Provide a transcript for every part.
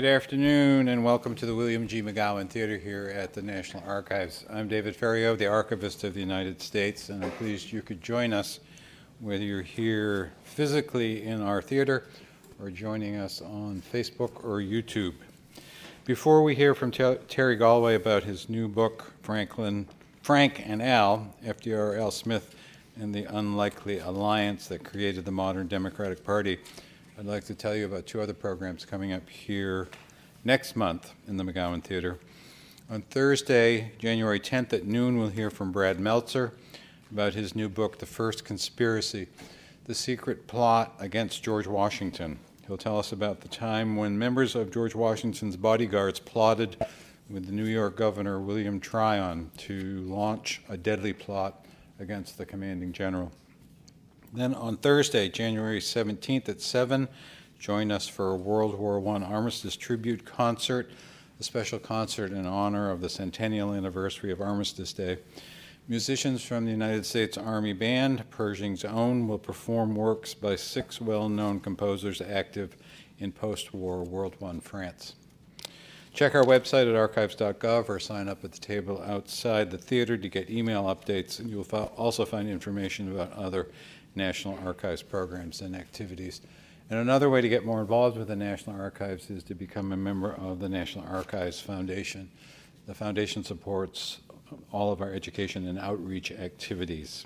Good afternoon and welcome to the William G. McGowan Theater here at the National Archives. I'm David Ferriero, the Archivist of the United States, and I'm pleased you could join us whether you're here physically in our theater or joining us on Facebook or YouTube. Before we hear from Terry Golway about his new book, Frank and Al, FDR, L. Smith, and the Unlikely Alliance that created the modern Democratic Party, I'd like to tell you about two other programs coming up here next month in the McGowan Theater. On Thursday, January 10th at noon, we'll hear from Brad Meltzer about his new book, The First Conspiracy, The Secret Plot Against George Washington. He'll tell us about the time when members of George Washington's bodyguards plotted with the New York governor, William Tryon, to launch a deadly plot against the commanding general. Then on Thursday, January 17th at 7, join us for a World War I Armistice Tribute Concert, a special concert in honor of the centennial anniversary of Armistice Day. Musicians from the United States Army Band, Pershing's Own, will perform works by 6 well-known composers active in post-war World I France. Check our website at archives.gov or sign up at the table outside the theater to get email updates, and you'll also find information about other National Archives programs and activities. And another way to get more involved with the National Archives is to become a member of the National Archives Foundation. The foundation supports all of our education and outreach activities.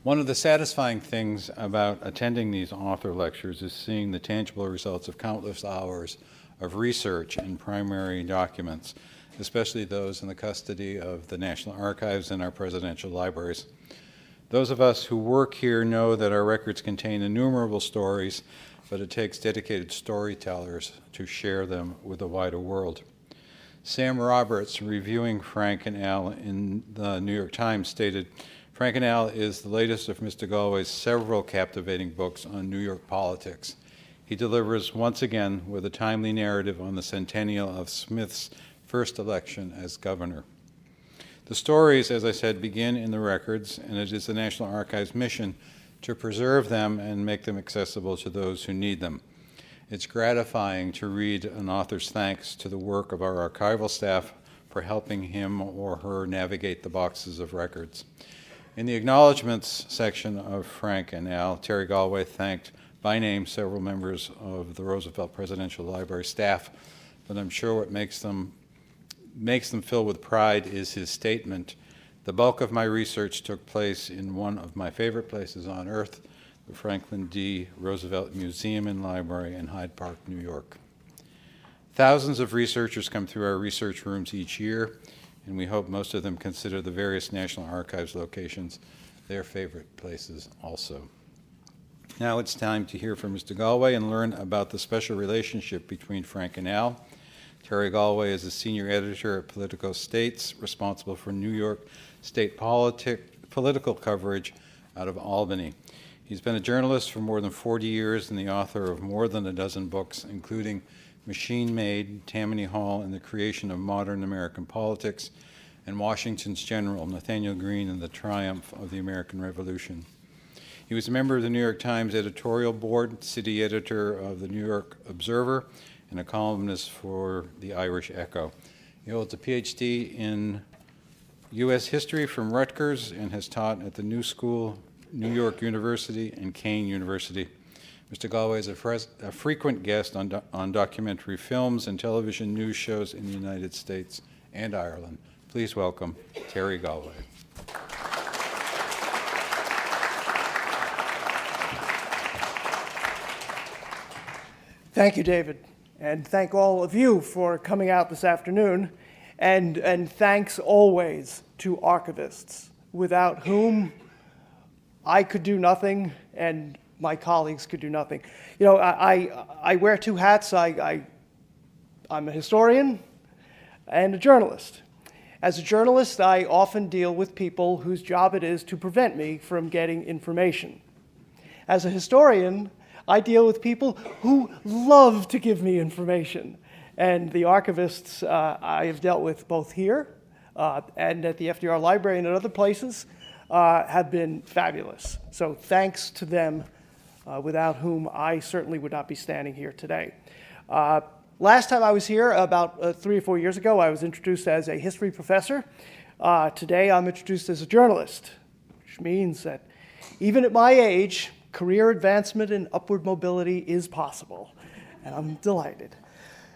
One of the satisfying things about attending these author lectures is seeing the tangible results of countless hours of research and primary documents, especially those in the custody of the National Archives and our presidential libraries. Those of us who work here know that our records contain innumerable stories, but it takes dedicated storytellers to share them with the wider world. Sam Roberts, reviewing Frank and Al in the New York Times, stated, "Frank and Al is the latest of Mr. Golway's several captivating books on New York politics. He delivers once again with a timely narrative on the centennial of Smith's first election as governor." The stories, as I said, begin in the records, and it is the National Archives' mission to preserve them and make them accessible to those who need them. It's gratifying to read an author's thanks to the work of our archival staff for helping him or her navigate the boxes of records. In the acknowledgments section of Frank and Al, Terry Golway thanked by name several members of the Roosevelt Presidential Library staff, but I'm sure what makes them fill with pride is his statement, "The bulk of my research took place in one of my favorite places on earth, the Franklin D. Roosevelt Museum and Library in Hyde Park, New York." Thousands of researchers come through our research rooms each year, and we hope most of them consider the various National Archives locations their favorite places also. Now it's time to hear from Mr. Golway and learn about the special relationship between Frank and Al. Terry Golway is a senior editor at Politico States, responsible for New York state political coverage out of Albany. He's been a journalist for more than 40 years and the author of more than a dozen books, including Machine Made, Tammany Hall, and the Creation of Modern American Politics, and Washington's General, Nathaniel Greene, and the Triumph of the American Revolution. He was a member of the New York Times editorial board, city editor of the New York Observer, and a columnist for the Irish Echo. He holds a PhD in U.S. history from Rutgers and has taught at the New School, New York University, and Kean University. Mr. Golway is a frequent guest on documentary films and television news shows in the United States and Ireland. Please welcome Terry Golway. Thank you, David. And thank all of you for coming out this afternoon. And thanks always to archivists, without whom I could do nothing and my colleagues could do nothing. You know, I wear two hats. I'm a historian and a journalist. As a journalist, I often deal with people whose job it is to prevent me from getting information. As a historian, I deal with people who love to give me information. And the archivists I have dealt with both here and at the FDR Library and at other places have been fabulous. So thanks to them, without whom I certainly would not be standing here today. Last time I was here, about 3 or 4 years ago, I was introduced as a history professor. Today I'm introduced as a journalist, which means that even at my age, career advancement and upward mobility is possible, and I'm delighted.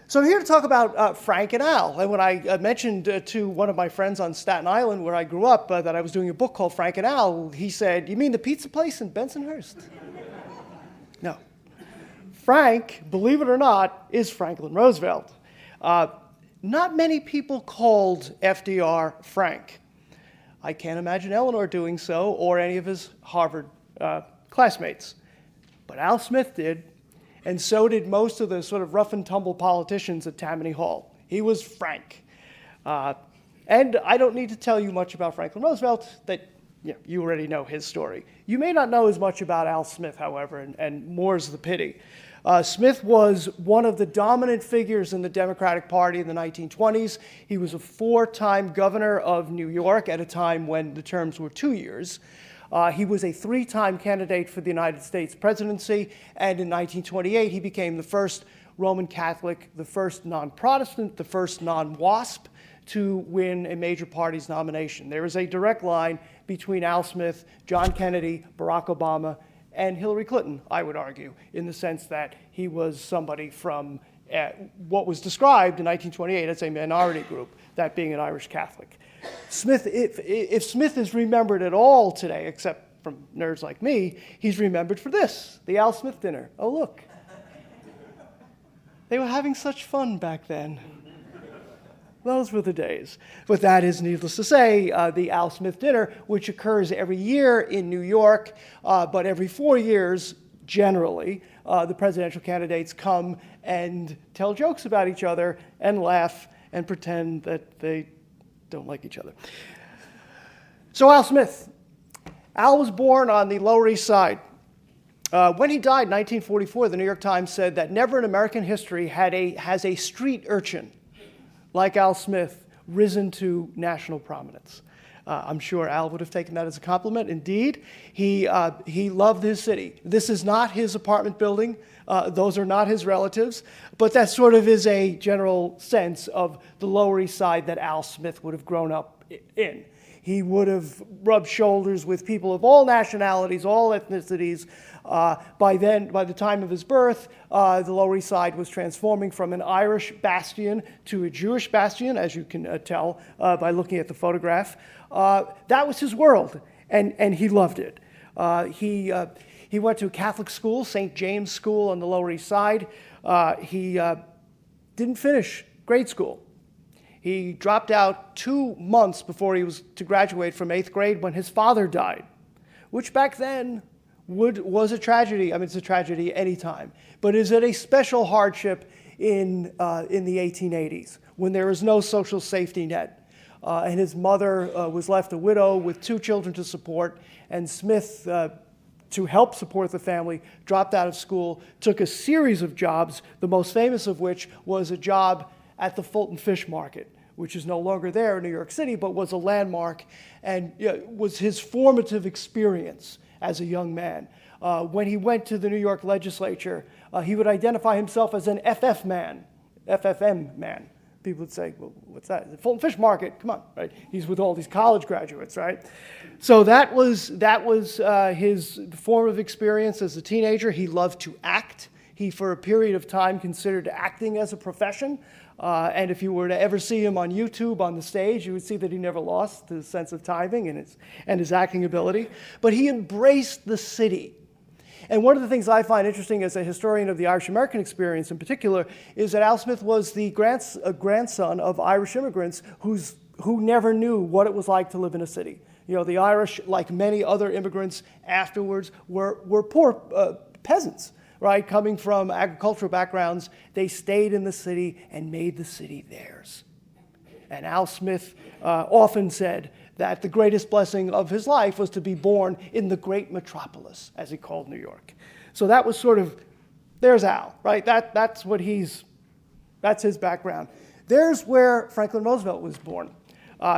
So I'm here to talk about Frank and Al. And when I mentioned to one of my friends on Staten Island, where I grew up, that I was doing a book called Frank and Al, he said, "You mean the pizza place in Bensonhurst?" No. Frank, believe it or not, is Franklin Roosevelt. Not many people called FDR Frank. I can't imagine Eleanor doing so, or any of his Harvard classmates. But Al Smith did. And so did most of the sort of rough and tumble politicians at Tammany Hall. He was Frank. And I don't need to tell you much about Franklin Roosevelt, that you already know his story. You may not know as much about Al Smith, however, and more's the pity. Smith was one of the dominant figures in the Democratic Party in the 1920s. He was a 4-time governor of New York at a time when the terms were 2 years. He was a 3-time candidate for the United States presidency, and in 1928 he became the first Roman Catholic, the first non-Protestant, the first non-WASP to win a major party's nomination. There is a direct line between Al Smith, John Kennedy, Barack Obama, and Hillary Clinton, I would argue, in the sense that he was somebody from what was described in 1928 as a minority group, that being an Irish Catholic. Smith, if Smith is remembered at all today, except from nerds like me, he's remembered for this, the Al Smith dinner. Oh, look. They were having such fun back then. Those were the days. But that is, needless to say, the Al Smith dinner, which occurs every year in New York, but every 4 years, generally, the presidential candidates come and tell jokes about each other and laugh and pretend that they don't like each other. So Al Smith. Al was born on the Lower East Side. When he died in 1944, the New York Times said that never in American history has a street urchin like Al Smith risen to national prominence. I'm sure Al would have taken that as a compliment. Indeed, he loved his city. This is not his apartment building. Those are not his relatives. But that sort of is a general sense of the Lower East Side that Al Smith would have grown up in. He would have rubbed shoulders with people of all nationalities, all ethnicities. By the time of his birth, the Lower East Side was transforming from an Irish bastion to a Jewish bastion, as you can tell by looking at the photograph. That was his world, and he loved it. He went to a Catholic school, St. James School on the Lower East Side. He didn't finish grade school. He dropped out 2 months before he was to graduate from 8th grade when his father died, which back then was a tragedy. I mean, it's a tragedy any time, but is it a special hardship in the 1880s when there is no social safety net, and his mother was left a widow with 2 children to support, and Smith, to help support the family, dropped out of school, took a series of jobs, the most famous of which was a job at the Fulton Fish Market, which is no longer there in New York City, but was a landmark and was his formative experience as a young man. When he went to the New York legislature, he would identify himself as an FFM man. People would say, well, what's that? The Fulton Fish Market, come on, right? He's with all these college graduates, right? So that was his formative experience as a teenager. He loved to act. He, for a period of time, considered acting as a profession. And if you were to ever see him on YouTube on the stage, you would see that he never lost his sense of timing and his acting ability. But he embraced the city. And one of the things I find interesting as a historian of the Irish-American experience in particular is that Al Smith was the grandson of Irish immigrants who never knew what it was like to live in a city. You know, the Irish, like many other immigrants afterwards, were poor peasants, right? Coming from agricultural backgrounds, they stayed in the city and made the city theirs. And Al Smith often said that the greatest blessing of his life was to be born in the great metropolis, as he called New York. So that was sort of, there's Al, right? That's his background. There's where Franklin Roosevelt was born.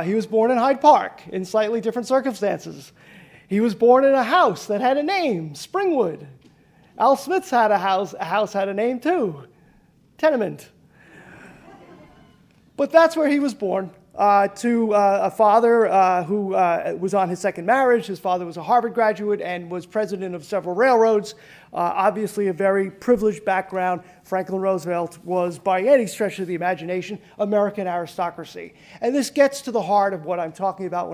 He was born in Hyde Park in slightly different circumstances. He was born in a house that had a name, Springwood. Al Smith's had a house had a name too, tenement. But that's where he was born, to a father who was on his second marriage. His father was a Harvard graduate and was president of several railroads. Obviously a very privileged background. Franklin Roosevelt was, by any stretch of the imagination, American aristocracy. And this gets to the heart of what I'm talking about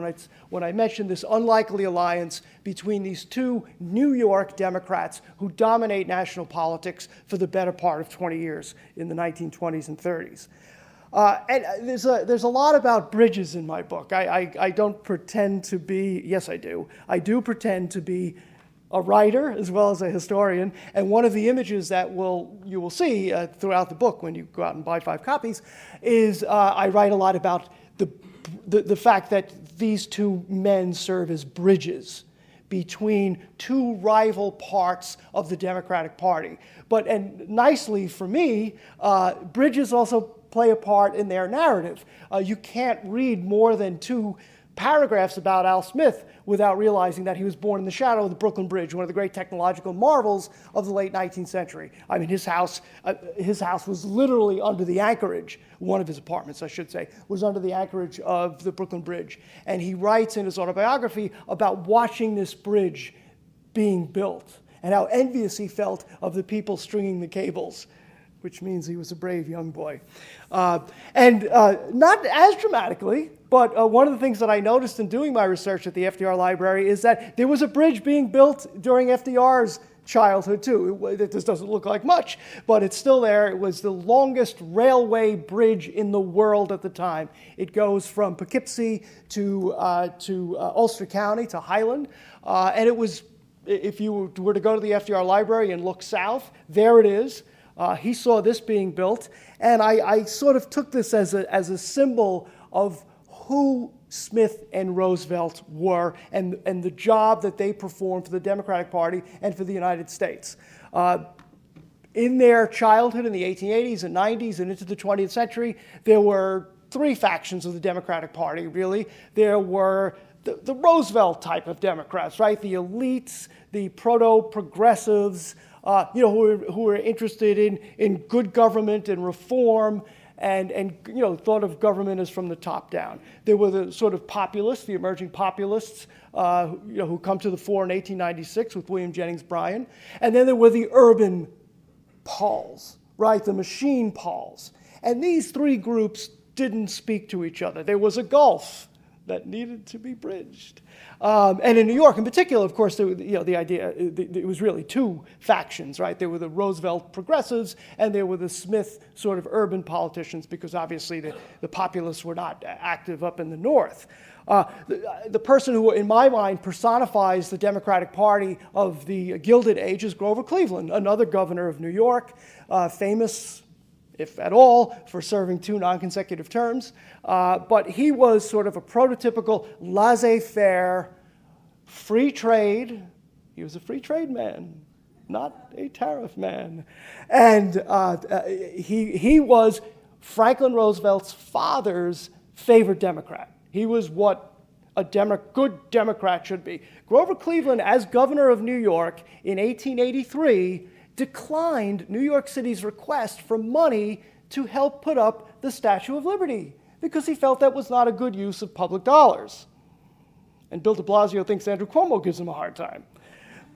when I mention this unlikely alliance between these two New York Democrats who dominate national politics for the better part of 20 years in the 1920s and 30s. And there's a lot about bridges in my book. I don't pretend to be, yes I do pretend to be a writer as well as a historian, and one of the images that you will see throughout the book when you go out and buy 5 copies is I write a lot about the fact that these two men serve as bridges between two rival parts of the Democratic Party. And nicely for me, bridges also play a part in their narrative. You can't read more than 2 paragraphs about Al Smith without realizing that he was born in the shadow of the Brooklyn Bridge, one of the great technological marvels of the late 19th century. I mean, his house was literally under the anchorage. One of his apartments, I should say, was under the anchorage of the Brooklyn Bridge. And he writes in his autobiography about watching this bridge being built and how envious he felt of the people stringing the cables, which means he was a brave young boy. Not as dramatically, but one of the things that I noticed in doing my research at the FDR Library is that there was a bridge being built during FDR's childhood, too. This doesn't look like much, but it's still there. It was the longest railway bridge in the world at the time. It goes from Poughkeepsie to Ulster County, to Highland, and it was, if you were to go to the FDR Library and look south, there it is. He saw this being built, and I sort of took this as a symbol of who Smith and Roosevelt were and the job that they performed for the Democratic Party and for the United States. In their childhood in the 1880s and 90s and into the 20th century, there were 3 factions of the Democratic Party, really. There were the Roosevelt type of Democrats, right? The elites, the proto-progressives, who were interested in good government and reform, and thought of government as from the top down. There were the sort of populists, the emerging populists, who come to the fore in 1896 with William Jennings Bryan, and then there were the urban Pauls, right? The machine Pauls, and these 3 groups didn't speak to each other. There was a gulf that needed to be bridged. And in New York in particular, of course, the idea, it was really 2 factions, right? There were the Roosevelt progressives and there were the Smith sort of urban politicians, because obviously the populists were not active up in the North. The person who, in my mind, personifies the Democratic Party of the Gilded Age is Grover Cleveland, another governor of New York, famous, if at all, for serving 2 non-consecutive terms. But he was sort of a prototypical laissez-faire, free trade. He was a free trade man, not a tariff man. And he was Franklin Roosevelt's father's favorite Democrat. He was what a good Democrat should be. Grover Cleveland, as governor of New York in 1883, declined New York City's request for money to help put up the Statue of Liberty because he felt that was not a good use of public dollars. And Bill de Blasio thinks Andrew Cuomo gives him a hard time.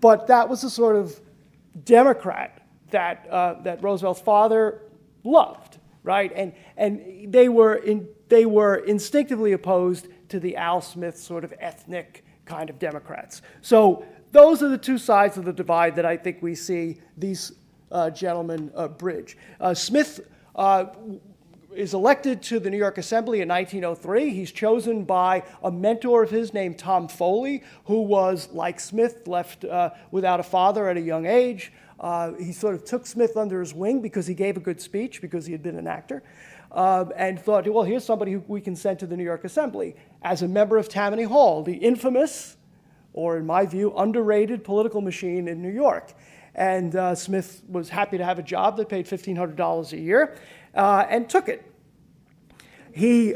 But that was the sort of Democrat that Roosevelt's father loved, right? And they were instinctively opposed to the Al Smith sort of ethnic kind of Democrats. So those are the 2 sides of the divide that I think we see these gentlemen bridge. Smith is elected to the New York Assembly in 1903. He's chosen by a mentor of his named Tom Foley, who was, like Smith, left without a father at a young age. He sort of took Smith under his wing because he gave a good speech, because he had been an actor, and thought, well, here's somebody who we can send to the New York Assembly as a member of Tammany Hall, the infamous, or in my view, underrated political machine in New York. And Smith was happy to have a job that paid $1,500 a year, and took it. He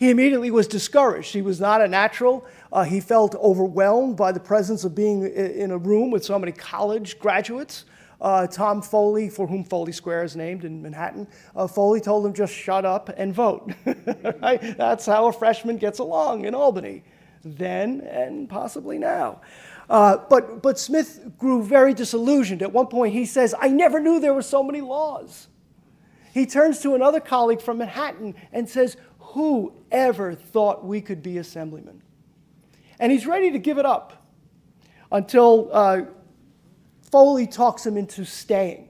immediately was discouraged. He was not a natural. He felt overwhelmed by the presence of being in a room with so many college graduates. Tom Foley, for whom Foley Square is named in Manhattan, Foley told him just shut up and vote. Right? That's how a freshman gets along in Albany, then and possibly now. But Smith grew very disillusioned. At one point he says, "I never knew there were so many laws." He turns to another colleague from Manhattan and says, "Who ever thought we could be assemblymen?" And he's ready to give it up until Foley talks him into staying.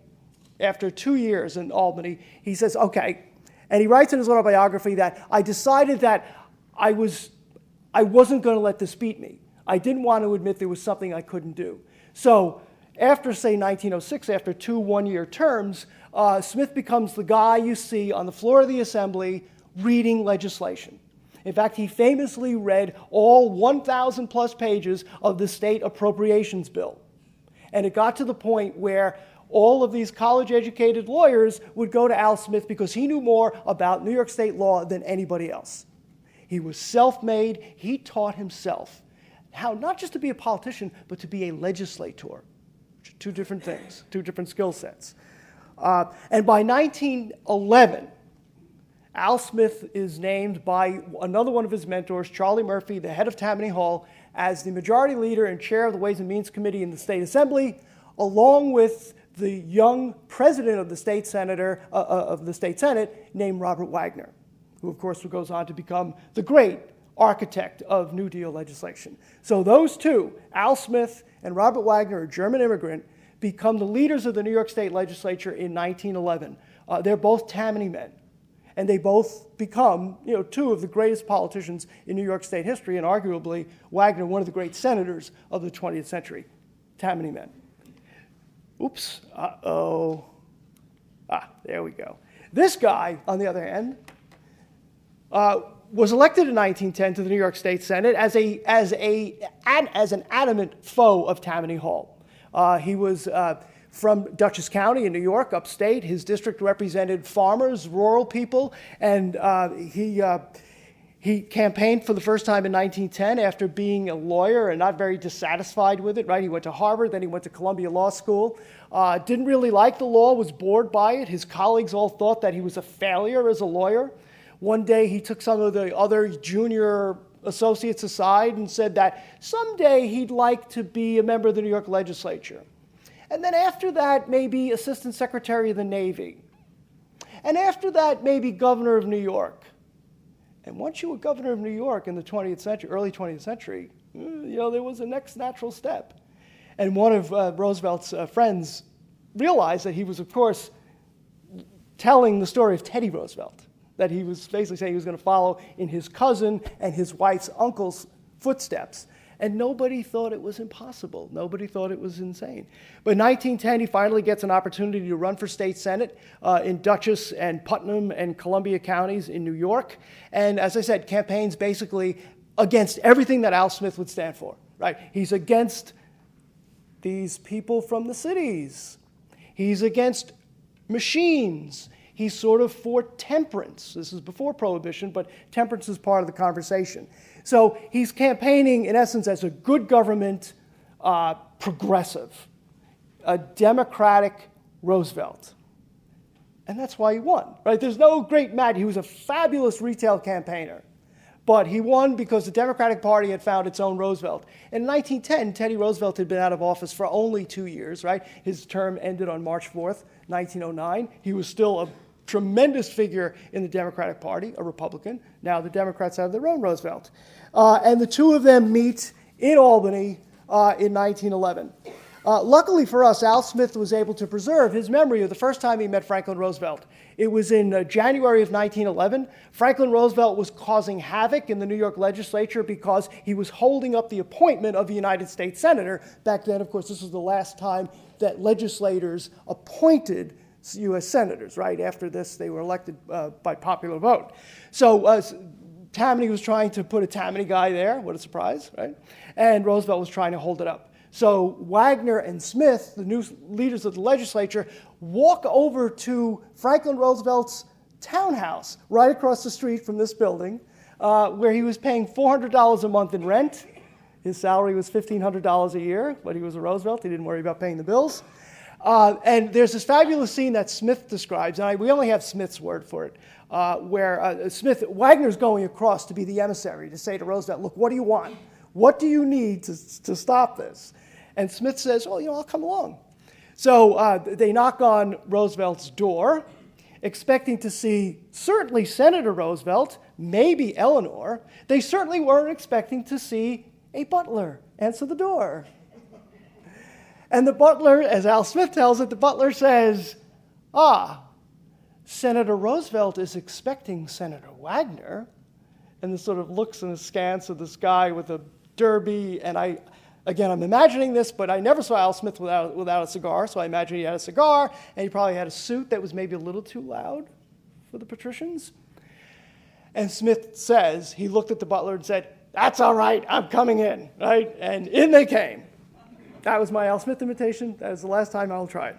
After 2 years in Albany, he says, "Okay." And he writes in his autobiography that I decided that I wasn't going to let this beat me. I didn't want to admit there was something I couldn't do. So after, say, 1906, after 2 one-year terms, Smith becomes the guy you see on the floor of the assembly reading legislation. In fact, he famously read all 1,000 plus pages of the state appropriations bill. And it got to the point where all of these college-educated lawyers would go to Al Smith because he knew more about New York State law than anybody else. He was self-made. He taught himself how not just to be a politician, but to be a legislator. Two different things, two different skill sets. And by 1911, Al Smith is named by another one of his mentors, Charlie Murphy, the head of Tammany Hall, as the majority leader and chair of the Ways and Means Committee in the State Assembly, along with the young president of the State Senate named Robert Wagner, who of course goes on to become the great architect of New Deal legislation. So those two, Al Smith and Robert Wagner, a German immigrant, become the leaders of the New York State legislature in 1911. They're both Tammany men. And they both become, two of the greatest politicians in New York State history, and arguably Wagner, one of the great senators of the 20th century. Tammany men. Oops, uh-oh. There we go. This guy, on the other hand, was elected in 1910 to the New York State Senate as an adamant foe of Tammany Hall. He was from Dutchess County in New York, upstate. His district represented farmers, rural people, and he campaigned for the first time in 1910 after being a lawyer and not very dissatisfied with it, right? He went to Harvard, then he went to Columbia Law School. Didn't really like the law, was bored by it. His colleagues all thought that he was a failure as a lawyer. One day he took some of the other junior associates aside and said that someday he'd like to be a member of the New York legislature. And then after that, maybe Assistant Secretary of the Navy. And after that, maybe Governor of New York. And once you were Governor of New York in the 20th century, early 20th century, there was a next natural step. And one of Roosevelt's friends realized that he was, of course, telling the story of Teddy Roosevelt, that he was basically saying he was going to follow in his cousin and his wife's uncle's footsteps. And nobody thought it was impossible. Nobody thought it was insane. But in 1910, he finally gets an opportunity to run for state senate in Dutchess and Putnam and Columbia counties in New York. And as I said, campaigns basically against everything that Al Smith would stand for, right? He's against these people from the cities. He's against machines. He's sort of for temperance. This is before Prohibition, but temperance is part of the conversation. So he's campaigning, in essence, as a good government progressive, a democratic Roosevelt. And that's why he won, right? There's no great match. He was a fabulous retail campaigner. But he won because the Democratic Party had found its own Roosevelt. In 1910, Teddy Roosevelt had been out of office for only 2 years, right? His term ended on March 4th, 1909. He was still a tremendous figure in the Democratic Party, a Republican. Now the Democrats have their own Roosevelt. And the two of them meet in Albany in 1911. Luckily for us, Al Smith was able to preserve his memory of the first time he met Franklin Roosevelt. It was in January of 1911. Franklin Roosevelt was causing havoc in the New York legislature because he was holding up the appointment of a United States senator. Back then, of course, this was the last time that legislators appointed U.S. senators, right? After this, they were elected by popular vote. So Tammany was trying to put a Tammany guy there. What a surprise, right? And Roosevelt was trying to hold it up. So Wagner and Smith, the new leaders of the legislature, walk over to Franklin Roosevelt's townhouse right across the street from this building, where he was paying $400 a month in rent. His salary was $1,500 a year, but he was a Roosevelt. He didn't worry about paying the bills. And there's this fabulous scene that Smith describes, and we only have Smith's word for it, where Wagner's going across to be the emissary to say to Roosevelt, look, what do you want? What do you need to stop this? And Smith says, well, I'll come along. So they knock on Roosevelt's door, expecting to see certainly Senator Roosevelt, maybe Eleanor. They certainly weren't expecting to see a butler answer the door. And the butler, as Al Smith tells it, the butler says, Senator Roosevelt is expecting Senator Wagner. And this sort of looks and askance of this guy with a derby. And I'm imagining this, but I never saw Al Smith without a cigar, so I imagine he had a cigar, and he probably had a suit that was maybe a little too loud for the patricians. And Smith says, he looked at the butler and said, that's all right, I'm coming in, right? And in they came. That was my Al Smith imitation. That is the last time I'll try it.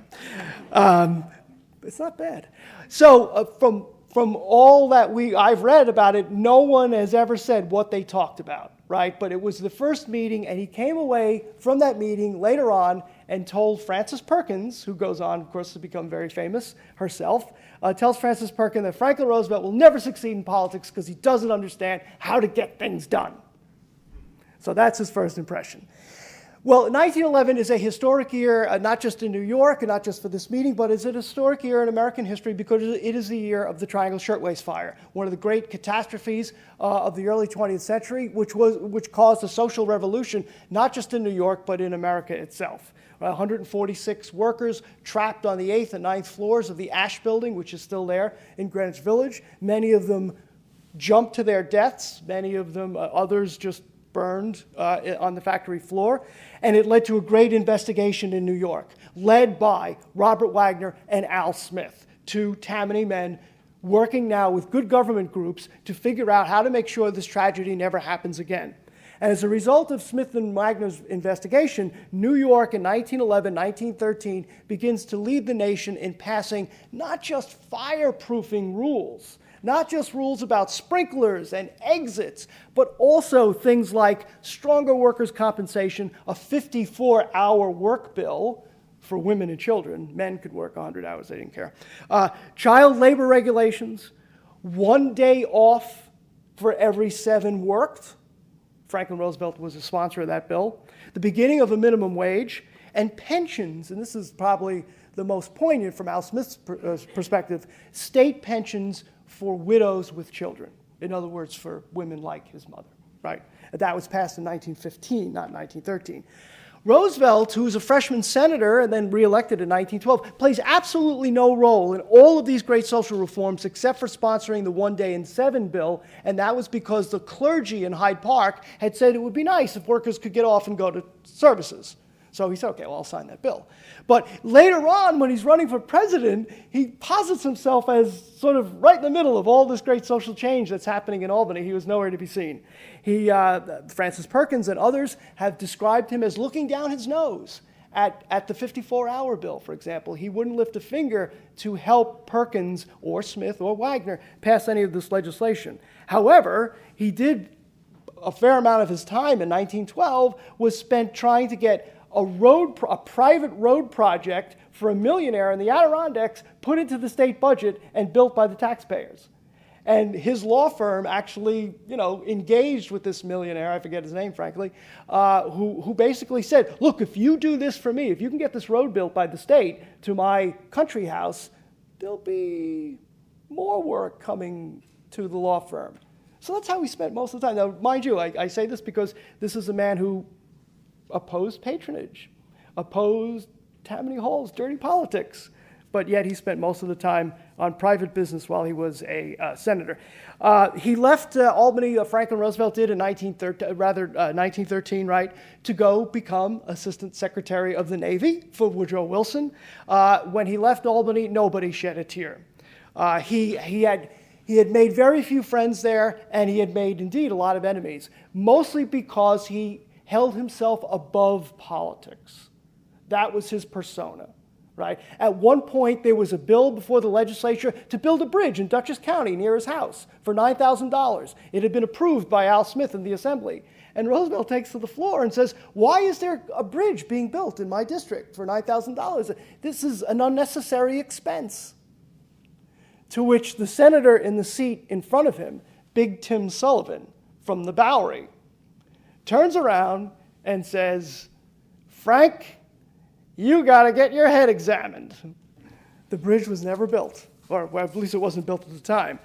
It's not bad. So from all that I've read about it, no one has ever said what they talked about, right? But it was the first meeting, and he came away from that meeting later on and told Frances Perkins, who goes on, of course, to become very famous herself, tells Frances Perkins that Franklin Roosevelt will never succeed in politics because he doesn't understand how to get things done. So that's his first impression. Well, 1911 is a historic year, not just in New York and not just for this meeting, but it's a historic year in American history because it is the year of the Triangle Shirtwaist Fire, one of the great catastrophes of the early 20th century, which caused a social revolution, not just in New York, but in America itself. 146 workers trapped on the 8th and 9th floors of the Ash Building, which is still there in Greenwich Village. Many of them jumped to their deaths. Many of them, others just burned on the factory floor, and it led to a great investigation in New York, led by Robert Wagner and Al Smith, two Tammany men working now with good government groups to figure out how to make sure this tragedy never happens again. And as a result of Smith and Wagner's investigation, New York in 1911, 1913 begins to lead the nation in passing not just fireproofing rules, not just rules about sprinklers and exits, but also things like stronger workers' compensation, a 54-hour work bill for women and children. Men could work 100 hours, they didn't care. Child labor regulations, 1 day off for every 7 worked. Franklin Roosevelt was a sponsor of that bill. The beginning of a minimum wage, and pensions, and this is probably the most poignant from Al Smith's perspective, state pensions for widows with children. In other words, for women like his mother, right? That was passed in 1915, not 1913. Roosevelt, who was a freshman senator and then reelected in 1912, plays absolutely no role in all of these great social reforms except for sponsoring the 1 day and 7 bill, and that was because the clergy in Hyde Park had said it would be nice if workers could get off and go to services. So he said, okay, well, I'll sign that bill. But later on, when he's running for president, he posits himself as sort of right in the middle of all this great social change that's happening in Albany. He was nowhere to be seen. Frances Perkins and others have described him as looking down his nose at the 54-hour bill, for example. He wouldn't lift a finger to help Perkins or Smith or Wagner pass any of this legislation. However, he did a fair amount of his time in 1912 was spent trying to get a private road project for a millionaire in the Adirondacks put into the state budget and built by the taxpayers. And his law firm actually, engaged with this millionaire, I forget his name, frankly, who basically said, look, if you do this for me, if you can get this road built by the state to my country house, there'll be more work coming to the law firm. So that's how he spent most of the time. Now, mind you, I say this because this is a man who opposed patronage, opposed Tammany Hall's dirty politics, but yet he spent most of the time on private business while he was a senator. He left Albany, Franklin Roosevelt did in 1913, right, to go become Assistant Secretary of the Navy for Woodrow Wilson. When he left Albany, nobody shed a tear. He had made very few friends there, and he had made, indeed, a lot of enemies, mostly because he held himself above politics. That was his persona. right? At one point, there was a bill before the legislature to build a bridge in Dutchess County near his house for $9,000. It had been approved by Al Smith in the Assembly. And Roosevelt takes to the floor and says, why is there a bridge being built in my district for $9,000? This is an unnecessary expense. To which the senator in the seat in front of him, Big Tim Sullivan from the Bowery, turns around and says, Frank, you got to get your head examined. The bridge was never built, or well, at least it wasn't built at the time.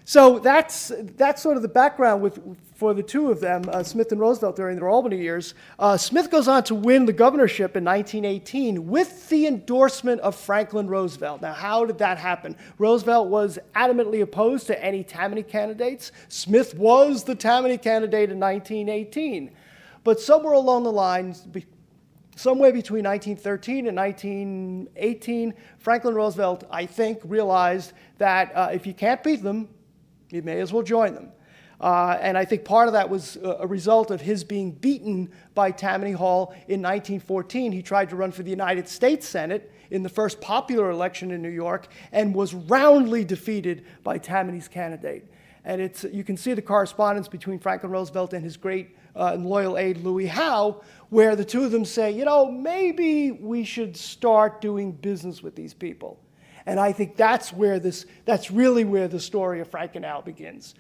So that's sort of the background for the two of them, Smith and Roosevelt, during their Albany years. Smith goes on to win the governorship in 1918 with the endorsement of Franklin Roosevelt. Now, how did that happen? Roosevelt was adamantly opposed to any Tammany candidates. Smith was the Tammany candidate in 1918. But somewhere along the lines, somewhere between 1913 and 1918, Franklin Roosevelt, I think, realized that if you can't beat them, you may as well join them. And I think part of that was a result of his being beaten by Tammany Hall in 1914. He tried to run for the United States Senate in the first popular election in New York and was roundly defeated by Tammany's candidate. And you can see the correspondence between Franklin Roosevelt and his great and loyal aide, Louis Howe, where the two of them say, you know, maybe we should start doing business with these people. And I think that's really where the story of Frank and Al begins.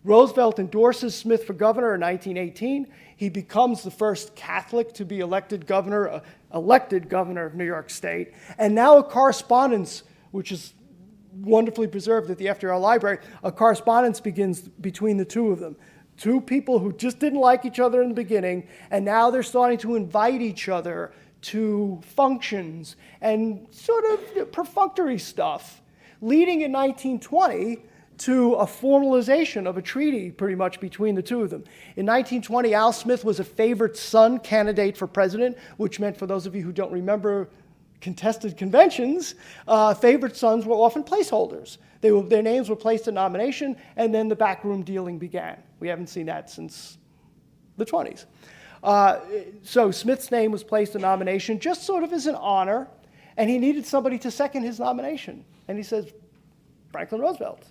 Roosevelt endorses Smith for governor in 1918. He becomes the first Catholic to be elected governor of New York State. And now a correspondence, which is wonderfully preserved at the FDR Library, a correspondence begins between the two of them. Two people who just didn't like each other in the beginning, and now they're starting to invite each other to functions and sort of perfunctory stuff, leading in 1920 to a formalization of a treaty pretty much between the two of them. In 1920, Al Smith was a favored son candidate for president, which meant, for those of you who don't remember contested conventions, favored sons were often placeholders. Their names were placed in nomination, and then the backroom dealing began. We haven't seen that since the 20s. So Smith's name was placed in nomination just sort of as an honor, and he needed somebody to second his nomination. And he says, Franklin Roosevelt.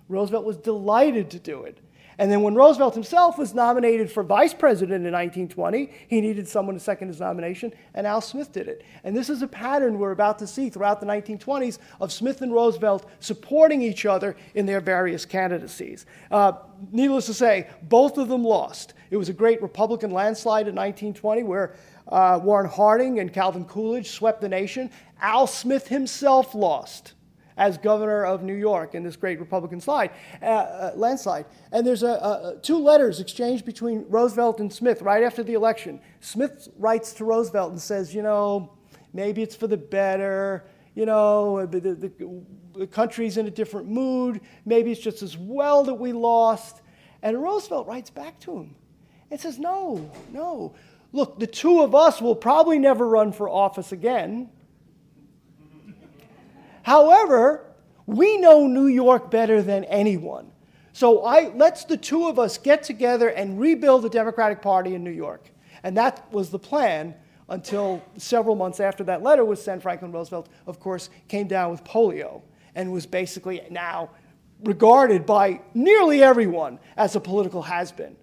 Roosevelt was delighted to do it. And then when Roosevelt himself was nominated for vice president in 1920, he needed someone to second his nomination, and Al Smith did it. And this is a pattern we're about to see throughout the 1920s of Smith and Roosevelt supporting each other in their various candidacies. Needless to say, both of them lost. It was a great Republican landslide in 1920 where Warren Harding and Calvin Coolidge swept the nation. Al Smith himself lost as governor of New York in this great Republican landslide. And there's two letters exchanged between Roosevelt and Smith right after the election. Smith writes to Roosevelt and says, you know, maybe it's for the better, you know, the country's in a different mood, maybe it's just as well that we lost. And Roosevelt writes back to him and says, no, look, the two of us will probably never run for office again. However, we know New York better than anyone. So let's the two of us get together and rebuild the Democratic Party in New York. And that was the plan until several months after that letter was sent. Franklin Roosevelt, of course, came down with polio and was basically now regarded by nearly everyone as a political has-been.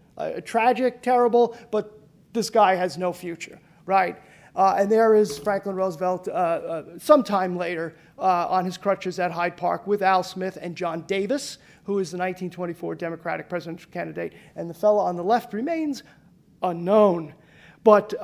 Tragic, terrible, but this guy has no future, right? And there is Franklin Roosevelt sometime later on his crutches at Hyde Park with Al Smith and John Davis, who is the 1924 Democratic presidential candidate, and the fellow on the left remains unknown. But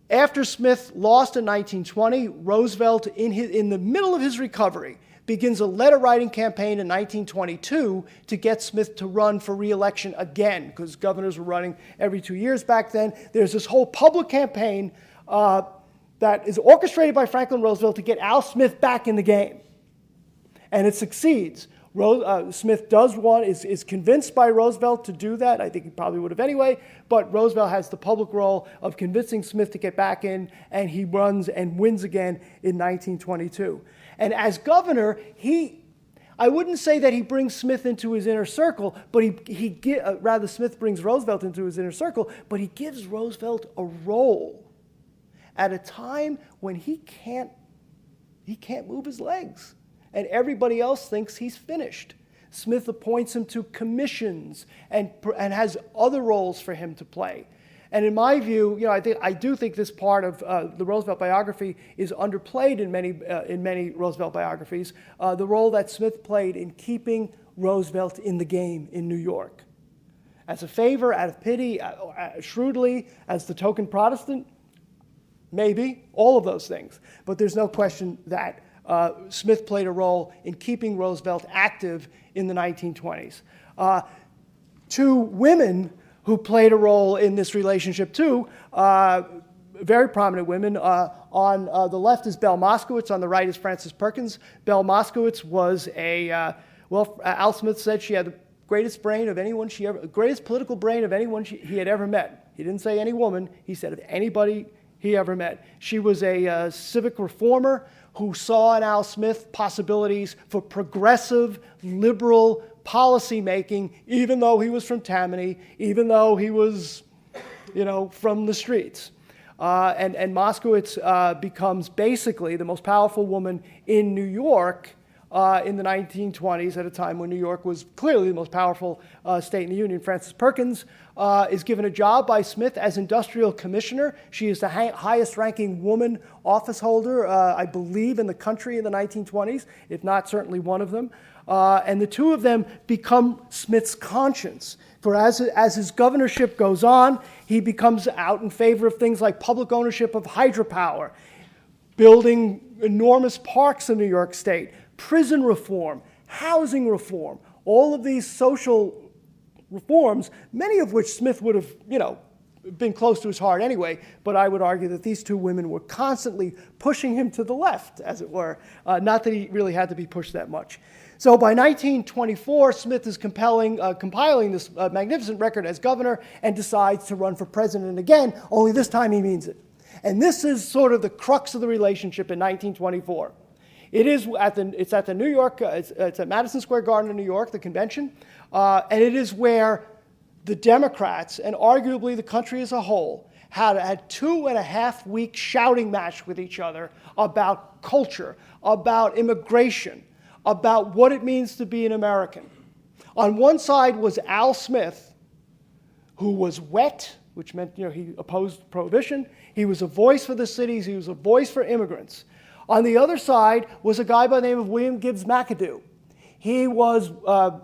after Smith lost in 1920, Roosevelt, in the middle of his recovery, begins a letter-writing campaign in 1922 to get Smith to run for re-election again, because governors were running every 2 years back then. There's this whole public campaign that is orchestrated by Franklin Roosevelt to get Al Smith back in the game. And it succeeds. Smith is convinced by Roosevelt to do that. I think he probably would have anyway, but Roosevelt has the public role of convincing Smith to get back in, and he runs and wins again in 1922. And as governor, I wouldn't say that he brings Smith into his inner circle, but rather Smith brings Roosevelt into his inner circle, but he gives Roosevelt a role at a time when he can't he can't move his legs. And everybody else thinks he's finished. Smith appoints him to commissions and has other roles for him to play. And in my view, I do think this part of the Roosevelt biography is underplayed in many Roosevelt biographies. The role that Smith played in keeping Roosevelt in the game in New York, as a favor, out of pity, shrewdly, as the token Protestant, maybe all of those things. But there's no question that Smith played a role in keeping Roosevelt active in the 1920s. Two women who played a role in this relationship too, very prominent women. On the left is Belle Moskowitz, on the right is Frances Perkins. Belle Moskowitz was Al Smith said she had the greatest brain of anyone greatest political brain of anyone he had ever met. He didn't say any woman, he said of anybody he ever met. She was a civic reformer who saw in Al Smith possibilities for progressive, liberal policy making, even though he was from Tammany, even though he was, from the streets. And Moskowitz becomes basically the most powerful woman in New York in the 1920s, at a time when New York was clearly the most powerful state in the Union. Frances Perkins is given a job by Smith as industrial commissioner. She is the highest-ranking woman office holder, I believe, in the country in the 1920s, if not certainly one of them. And the two of them become Smith's conscience. For as his governorship goes on, he becomes out in favor of things like public ownership of hydropower, building enormous parks in New York State, prison reform, housing reform, all of these social reforms, many of which Smith would have, been close to his heart anyway, but I would argue that these two women were constantly pushing him to the left, as it were, not that he really had to be pushed that much. So by 1924, Smith is compiling this magnificent record as governor and decides to run for president again, only this time he means it. And this is sort of the crux of the relationship in 1924. It's at the New York, it's at Madison Square Garden in New York, the convention, and it is where the Democrats, and arguably the country as a whole, had a 2.5-week shouting match with each other about culture, about immigration, about what it means to be an American. On one side was Al Smith, who was wet, which meant he opposed prohibition. He was a voice for the cities. He was a voice for immigrants. On the other side was a guy by the name of William Gibbs McAdoo. He was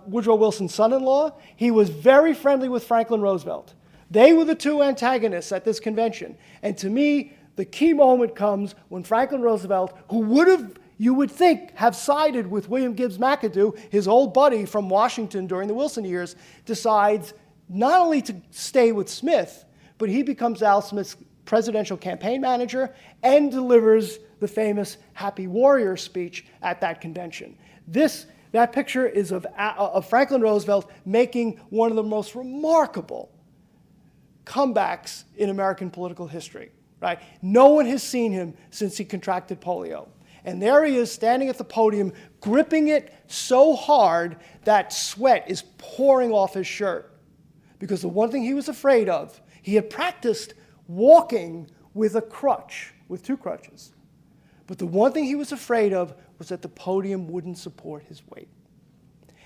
Woodrow Wilson's son-in-law. He was very friendly with Franklin Roosevelt. They were the two antagonists at this convention. And to me, the key moment comes when Franklin Roosevelt, who would have, you would think, have sided with William Gibbs McAdoo, his old buddy from Washington during the Wilson years, decides not only to stay with Smith, but he becomes Al Smith's presidential campaign manager and delivers the famous Happy Warrior speech at that convention. That picture is of Franklin Roosevelt making one of the most remarkable comebacks in American political history. Right? No one has seen him since he contracted polio. And there he is standing at the podium, gripping it so hard that sweat is pouring off his shirt. Because the one thing he was afraid of, he had practiced walking with a crutch, with two crutches. But the one thing he was afraid of was that the podium wouldn't support his weight.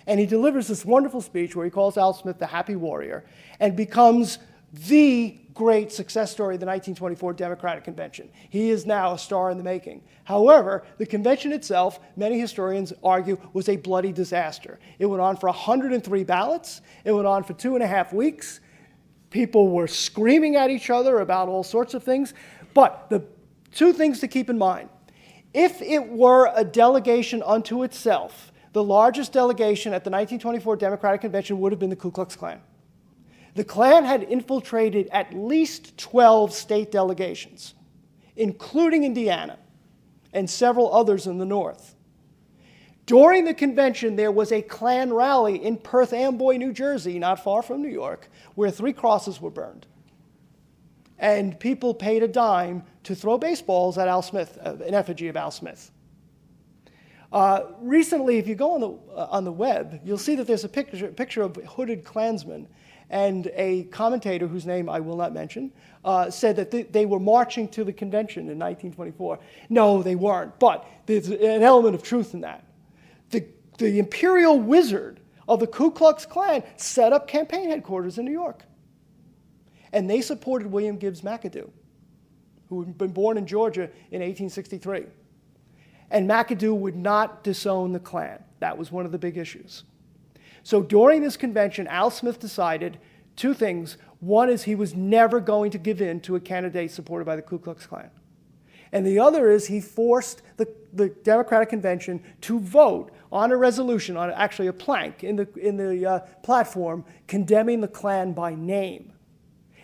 And he delivers this wonderful speech where he calls Al Smith the Happy Warrior and becomes the great success story of the 1924 Democratic Convention. He is now a star in the making. However, the convention itself, many historians argue, was a bloody disaster. It went on for 103 ballots. It went on for 2.5 weeks. People were screaming at each other about all sorts of things. But the two things to keep in mind. If it were a delegation unto itself, the largest delegation at the 1924 Democratic Convention would have been the Ku Klux Klan. The Klan had infiltrated at least 12 state delegations, including Indiana and several others in the North. During the convention, there was a Klan rally in Perth Amboy, New Jersey, not far from New York, where 3 crosses were burned. And people paid a dime to throw baseballs at Al Smith, an effigy of Al Smith. Recently, if you go on the web, you'll see that there's a picture of hooded Klansmen, and a commentator whose name I will not mention said that they were marching to the convention in 1924. No, they weren't, but there's an element of truth in that. The imperial wizard of the Ku Klux Klan set up campaign headquarters in New York. And they supported William Gibbs McAdoo, who had been born in Georgia in 1863. And McAdoo would not disown the Klan. That was one of the big issues. So during this convention, Al Smith decided two things. One is he was never going to give in to a candidate supported by the Ku Klux Klan. And the other is he forced the Democratic Convention to vote on a resolution, on actually a plank in the platform, condemning the Klan by name.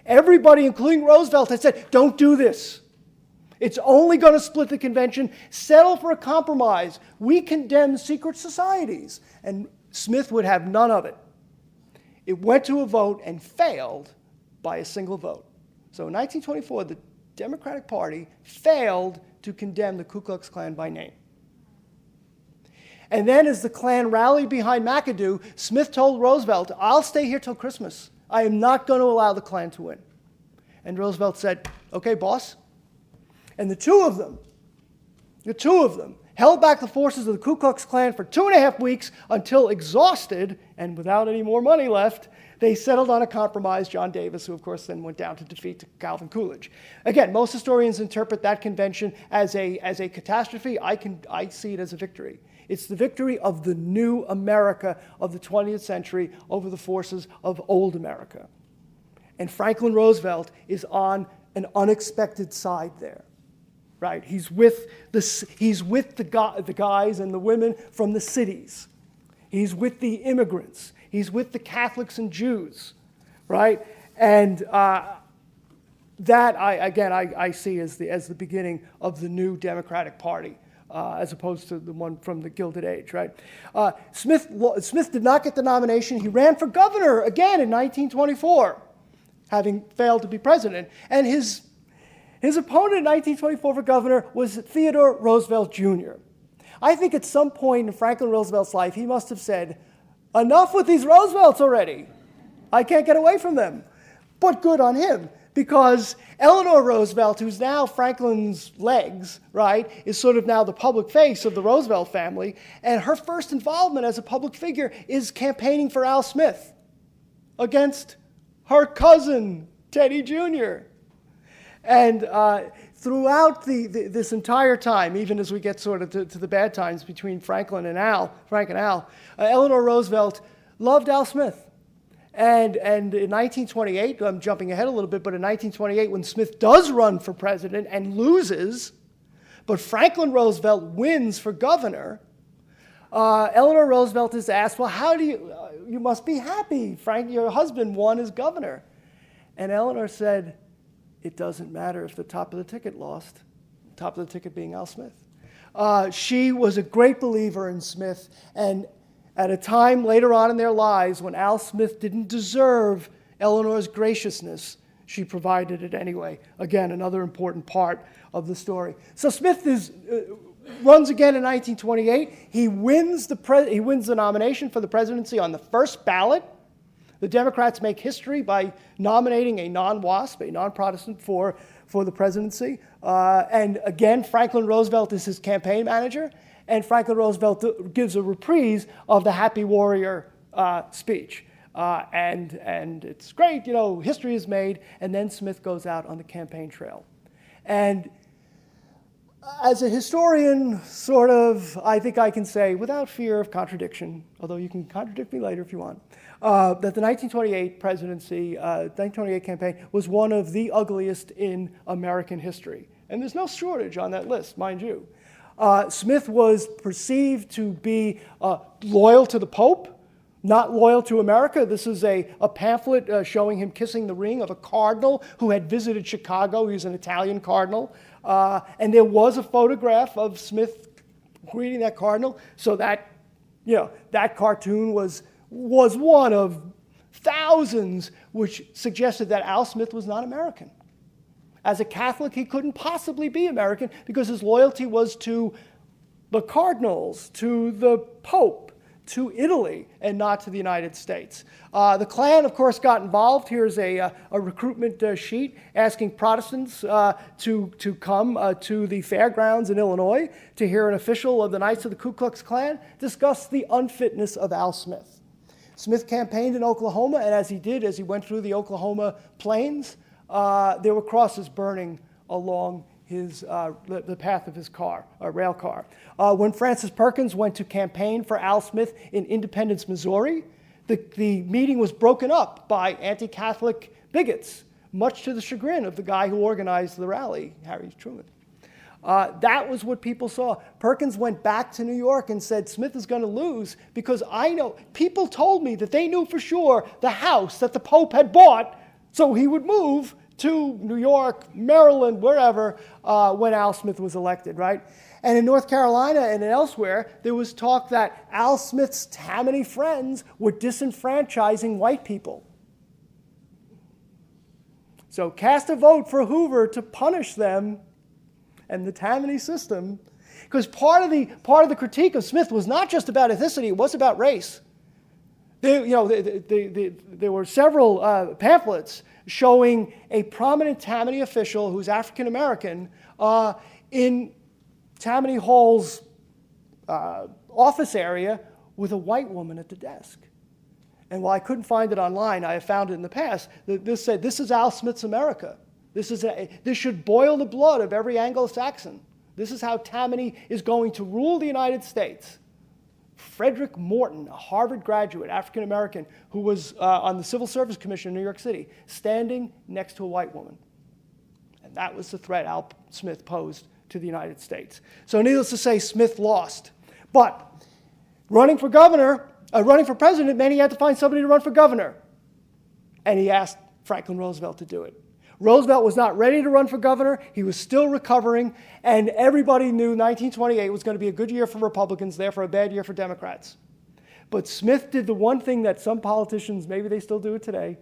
Everybody, including Roosevelt, had said, don't do this. It's only going to split the convention. Settle for a compromise. We condemn secret societies. And Smith would have none of it. It went to a vote and failed by a single vote. So in 1924, the Democratic Party failed to condemn the Ku Klux Klan by name. And then as the Klan rallied behind McAdoo, Smith told Roosevelt, I'll stay here till Christmas. I am not going to allow the Klan to win. And Roosevelt said, okay, boss. And the two of them held back the forces of the Ku Klux Klan for 2.5 weeks until exhausted and without any more money left, they settled on a compromise, John Davis, who of course then went down to defeat Calvin Coolidge. Again, most historians interpret that convention as a catastrophe. I see it as a victory. It's the victory of the new America of the 20th century over the forces of old America. And Franklin Roosevelt is on an unexpected side there. Right? He's with the guys and the women from the cities. He's with the immigrants. He's with the Catholics and Jews, right? And that I see as the beginning of the new Democratic Party, as opposed to the one from the Gilded Age, right? Smith did not get the nomination. He ran for governor again in 1924, having failed to be president, and his opponent in 1924 for governor was Theodore Roosevelt Jr. I think at some point in Franklin Roosevelt's life, he must have said, enough with these Roosevelts already. I can't get away from them. But good on him, because Eleanor Roosevelt, who's now Franklin's legs, right, is sort of now the public face of the Roosevelt family, and her first involvement as a public figure is campaigning for Al Smith against her cousin, Teddy Jr. And throughout this entire time, even as we get sort of to the bad times between Frank and Al, Eleanor Roosevelt loved Al Smith. And in 1928, I'm jumping ahead a little bit, but in 1928, when Smith does run for president and loses, but Franklin Roosevelt wins for governor, Eleanor Roosevelt is asked, well, how do you must be happy, Frank, your husband won as governor. And Eleanor said, it doesn't matter if the top of the ticket lost, top of the ticket being Al Smith. She was a great believer in Smith, and at a time later on in their lives when Al Smith didn't deserve Eleanor's graciousness, she provided it anyway. Again, another important part of the story. So Smith runs again in 1928. He wins the nomination for the presidency on the first ballot. The Democrats make history by nominating a non-WASP, a non-Protestant, for the presidency. And again, Franklin Roosevelt is his campaign manager, and Franklin Roosevelt gives a reprise of the Happy Warrior speech. And it's great, history is made, and then Smith goes out on the campaign trail. And as a historian, sort of, I think I can say, without fear of contradiction, although you can contradict me later if you want, that the 1928 presidency, 1928 campaign was one of the ugliest in American history. And there's no shortage on that list, mind you. Smith was perceived to be loyal to the Pope, not loyal to America. This is a pamphlet showing him kissing the ring of a cardinal who had visited Chicago. He was an Italian cardinal. And there was a photograph of Smith greeting that cardinal. So that cartoon was one of thousands which suggested that Al Smith was not American. As a Catholic, he couldn't possibly be American because his loyalty was to the cardinals, to the Pope, to Italy, and not to the United States. The Klan, of course, got involved. Here's a recruitment sheet asking Protestants to come to the fairgrounds in Illinois to hear an official of the Knights of the Ku Klux Klan discuss the unfitness of Al Smith. Smith campaigned in Oklahoma, and as he went through the Oklahoma plains, there were crosses burning along the path of his rail car. When Francis Perkins went to campaign for Al Smith in Independence, Missouri, the meeting was broken up by anti-Catholic bigots, much to the chagrin of the guy who organized the rally, Harry Truman. That was what people saw. Perkins went back to New York and said, Smith is going to lose because I know, people told me that they knew for sure the house that the Pope had bought, so he would move to New York, Maryland, wherever, when Al Smith was elected, right? And in North Carolina and elsewhere, there was talk that Al Smith's Tammany friends were disenfranchising white people. So cast a vote for Hoover to punish them and the Tammany system, because part of the critique of Smith was not just about ethnicity, it was about race. There were several pamphlets showing a prominent Tammany official who's African American in Tammany Hall's office area with a white woman at the desk. And while I couldn't find it online, I have found it in the past. This said, "This is Al Smith's America. This should boil the blood of every Anglo-Saxon. This is how Tammany is going to rule the United States." Frederick Morton, a Harvard graduate, African-American, who was on the Civil Service Commission in New York City, standing next to a white woman. And that was the threat Al Smith posed to the United States. So needless to say, Smith lost. But running for president meant he had to find somebody to run for governor. And he asked Franklin Roosevelt to do it. Roosevelt was not ready to run for governor. He was still recovering, and everybody knew 1928 was going to be a good year for Republicans, therefore a bad year for Democrats. But Smith did the one thing that some politicians, maybe they still do it today,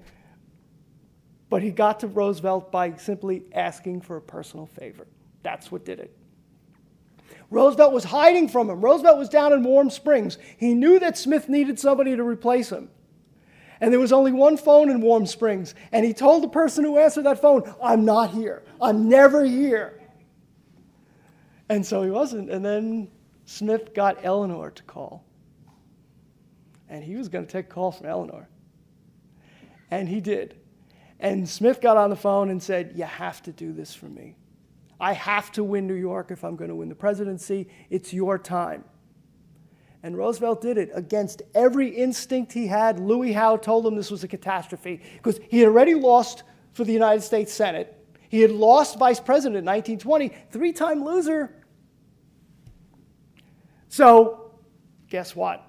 but he got to Roosevelt by simply asking for a personal favor. That's what did it. Roosevelt was hiding from him. Roosevelt was down in Warm Springs. He knew that Smith needed somebody to replace him. And there was only one phone in Warm Springs. And he told the person who answered that phone, "I'm not here. I'm never here." And so he wasn't. And then Smith got Eleanor to call. And he was going to take a call from Eleanor. And he did. And Smith got on the phone and said, "You have to do this for me. I have to win New York if I'm going to win the presidency. It's your time." And Roosevelt did it against every instinct he had. Louis Howe told him this was a catastrophe because he had already lost for the United States Senate. He had lost vice president in 1920, three-time loser. So guess what?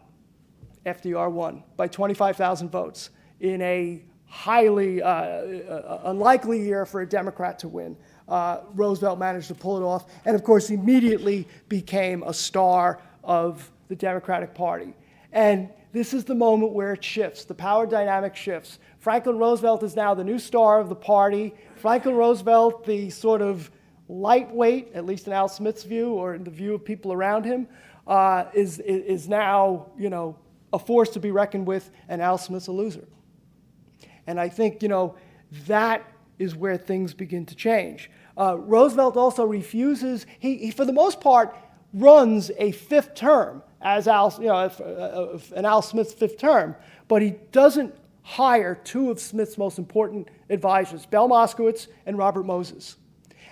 FDR won by 25,000 votes in a highly unlikely year for a Democrat to win. Roosevelt managed to pull it off, and of course immediately became a star of the Democratic Party. And this is the moment where it shifts. The power dynamic shifts. Franklin Roosevelt is now the new star of the party. Franklin Roosevelt, the sort of lightweight, at least in Al Smith's view or in the view of people around him, is now, a force to be reckoned with, and Al Smith's a loser. And I think, that is where things begin to change. Roosevelt also refuses, he for the most part, runs a fifth term as an Al Smith's fifth term, but he doesn't hire two of Smith's most important advisors, Bell Moskowitz and Robert Moses.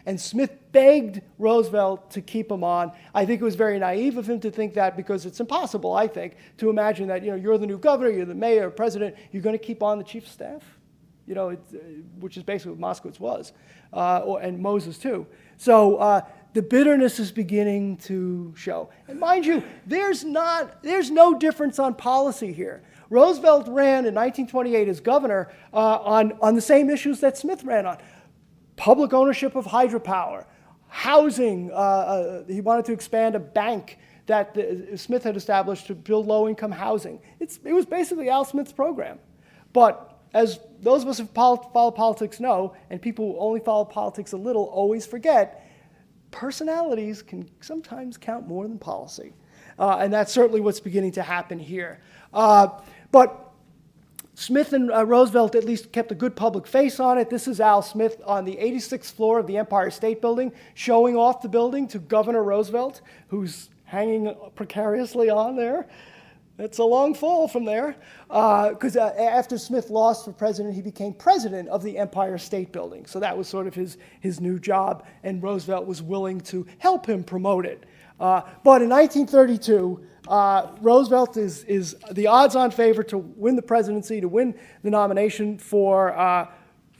And Smith begged Roosevelt to keep him on. I think it was very naive of him to think that, because it's impossible, I think, to imagine that you're the new governor, you're the mayor, president, you're going to keep on the chief of staff, which is basically what Moskowitz was, and Moses too. So the bitterness is beginning to show. And mind you, there's no difference on policy here. Roosevelt ran in 1928 as governor on the same issues that Smith ran on. Public ownership of hydropower, housing. He wanted to expand a bank that Smith had established to build low-income housing. It was basically Al Smith's program. But as those of us who follow politics know, and people who only follow politics a little always forget, personalities can sometimes count more than policy. And that's certainly what's beginning to happen here. But Smith and Roosevelt at least kept a good public face on it. This is Al Smith on the 86th floor of the Empire State Building, showing off the building to Governor Roosevelt, who's hanging precariously on there. It's a long fall from there, because after Smith lost for president, he became president of the Empire State Building. So that was sort of his new job, and Roosevelt was willing to help him promote it. But in 1932, Roosevelt is the odds-on favorite to win the presidency, to win the nomination from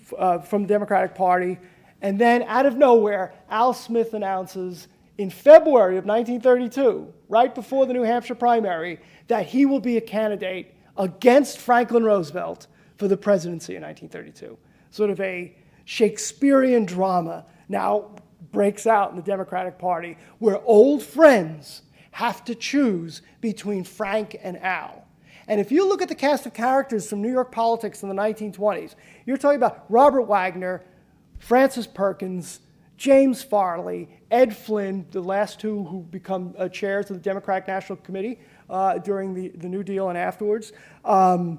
the Democratic Party. And then, out of nowhere, Al Smith announces in February of 1932, right before the New Hampshire primary, that he will be a candidate against Franklin Roosevelt for the presidency in 1932. Sort of a Shakespearean drama now breaks out in the Democratic Party, where old friends have to choose between Frank and Al. And if you look at the cast of characters from New York politics in the 1920s, you're talking about Robert Wagner, Francis Perkins, James Farley, Ed Flynn, the last two who become chairs of the Democratic National Committee during the New Deal and afterwards. Bell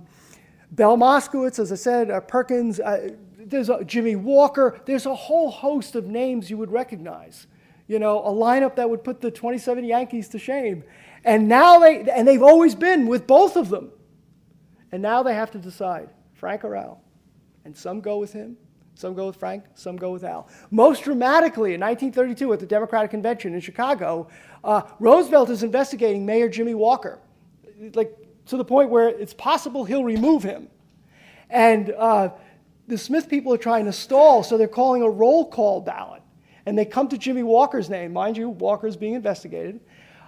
Moskowitz, as I said, Perkins, there's Jimmy Walker. There's a whole host of names you would recognize. You know, a lineup that would put the 27 Yankees to shame. And now they've always been with both of them. And now they have to decide, Frank or Al. And some go with him, some go with Frank, some go with Al. Most dramatically, in 1932 at the Democratic Convention in Chicago, Roosevelt is investigating Mayor Jimmy Walker, like to the point where it's possible he'll remove him. And the Smith people are trying to stall, so they're calling a roll call ballot. And they come to Jimmy Walker's name. Mind you, Walker's being investigated.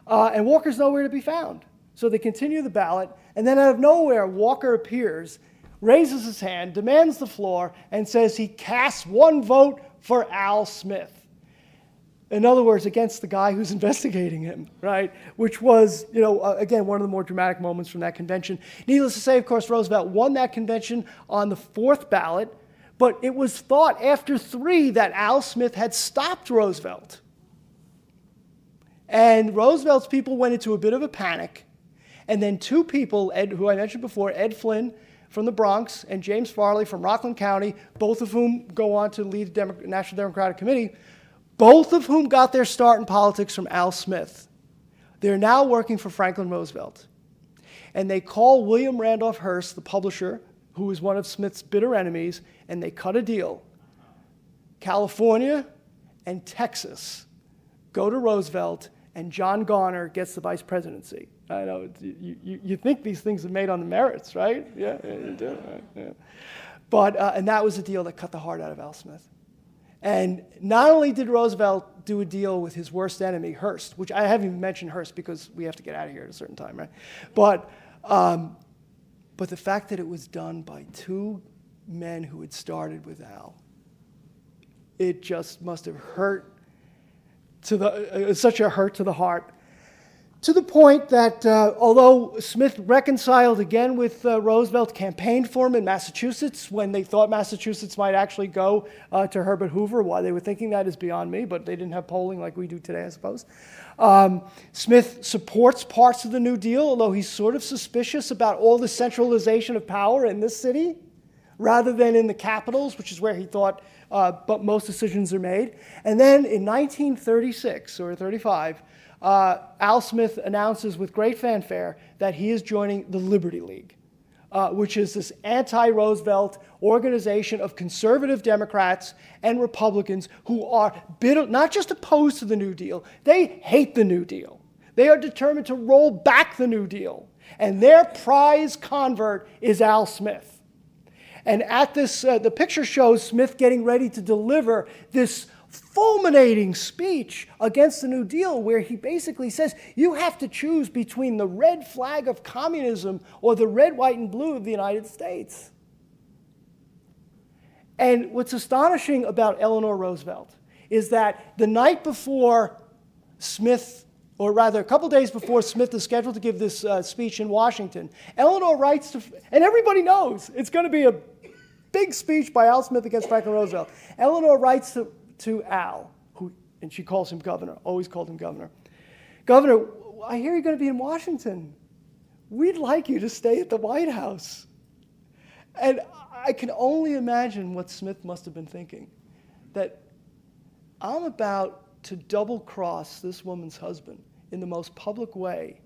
And Walker's nowhere to be found. So they continue the ballot, and then out of nowhere, Walker appears, raises his hand, demands the floor, and says he casts one vote for Al Smith. In other words, against the guy who's investigating him, right? Which was, again, one of the more dramatic moments from that convention. Needless to say, of course, Roosevelt won that convention on the fourth ballot, but it was thought after three that Al Smith had stopped Roosevelt. And Roosevelt's people went into a bit of a panic. And then two people, who I mentioned before, Ed Flynn from the Bronx and James Farley from Rockland County, both of whom go on to lead the National Democratic Committee, both of whom got their start in politics from Al Smith. They're now working for Franklin Roosevelt. And they call William Randolph Hearst, the publisher, who was one of Smith's bitter enemies, and they cut a deal. California and Texas go to Roosevelt, and John Garner gets the vice presidency. I know, you think these things are made on the merits, right? Yeah, you do. Right? Yeah. But, and that was a deal that cut the heart out of Al Smith. And not only did Roosevelt do a deal with his worst enemy, Hearst, which I haven't even mentioned Hearst because we have to get out of here at a certain time, right? But the fact that it was done by two men who had started with Al, it just must have hurt such a hurt to the heart, to the point that although Smith reconciled again with Roosevelt, campaigned for him in Massachusetts when they thought Massachusetts might actually go to Herbert Hoover. Why they were thinking that is beyond me, but they didn't have polling like we do today, I suppose. Smith supports parts of the New Deal, although he's sort of suspicious about all the centralization of power in this city, rather than in the capitals, which is where he thought but most decisions are made. And then in 1936 or 35, Al Smith announces with great fanfare that he is joining the Liberty League, which is this anti-Roosevelt organization of conservative Democrats and Republicans who are not just opposed to the New Deal, they hate the New Deal. They are determined to roll back the New Deal. And their prize convert is Al Smith. And at this, the picture shows Smith getting ready to deliver this fulminating speech against the New Deal, where he basically says, you have to choose between the red flag of communism or the red, white, and blue of the United States. And what's astonishing about Eleanor Roosevelt is that the night before Smith, or rather a couple days before Smith is scheduled to give this speech in Washington, Eleanor writes to, and everybody knows it's going to be a big speech by Al Smith against Franklin Roosevelt. Eleanor writes to Al, who And she calls him governor, always called him governor. Governor, I hear you're going to be in Washington. We'd like you to stay at the White House. And I can only imagine what Smith must have been thinking, that I'm about to double-cross this woman's husband in the most public way,